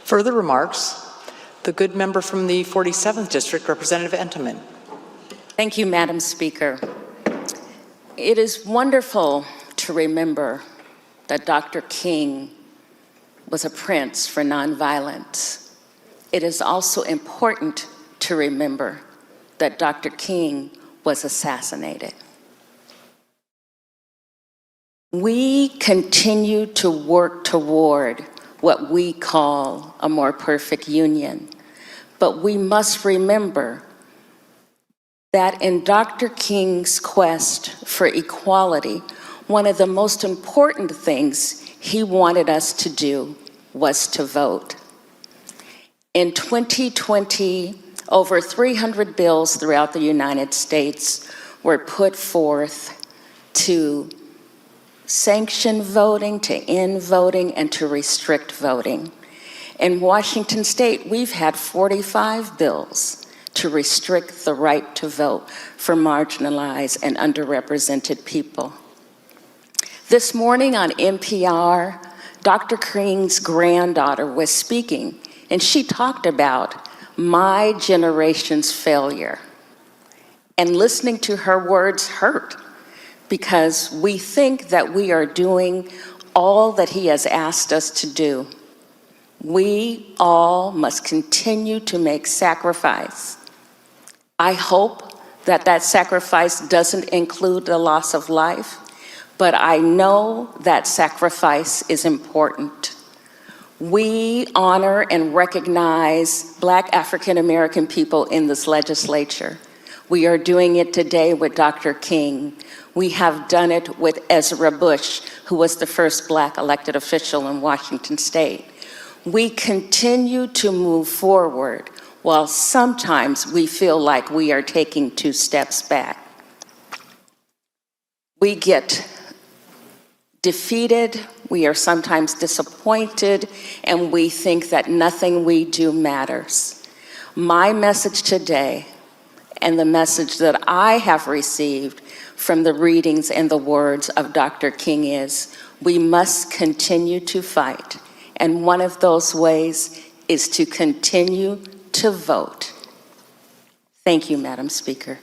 Further remarks? The good member from the 47th District, Representative Entenman. Thank you, Madam Speaker. It is wonderful to remember that Dr. King was a prince for nonviolence. It is also important to remember that Dr. King was assassinated. We continue to work toward what we call a more perfect union, but we must remember that in Dr. King's quest for equality, one of the most important things he wanted us to do was to vote. In 2020, over 300 bills throughout the United States were put forth to sanction voting, to end voting, and to restrict voting. In Washington State, we've had 45 bills to restrict the right to vote for marginalized and underrepresented people. This morning on NPR, Dr. King's granddaughter was speaking, and she talked about my generation's failure. And listening to her words hurt, because we think that we are doing all that he has asked us to do. We all must continue to make sacrifice. I hope that that sacrifice doesn't include the loss of life, but I know that sacrifice is important. We honor and recognize Black African American people in this legislature. We are doing it today with Dr. King. We have done it with Ezra Bush, who was the first Black elected official in Washington State. We continue to move forward while sometimes we feel like we are taking 2 steps back. We get defeated, we are sometimes disappointed, and we think that nothing we do matters. My message today, and the message that I have received from the readings and the words of Dr. King is, we must continue to fight. And one of those ways is to continue to vote. Thank you, Madam Speaker.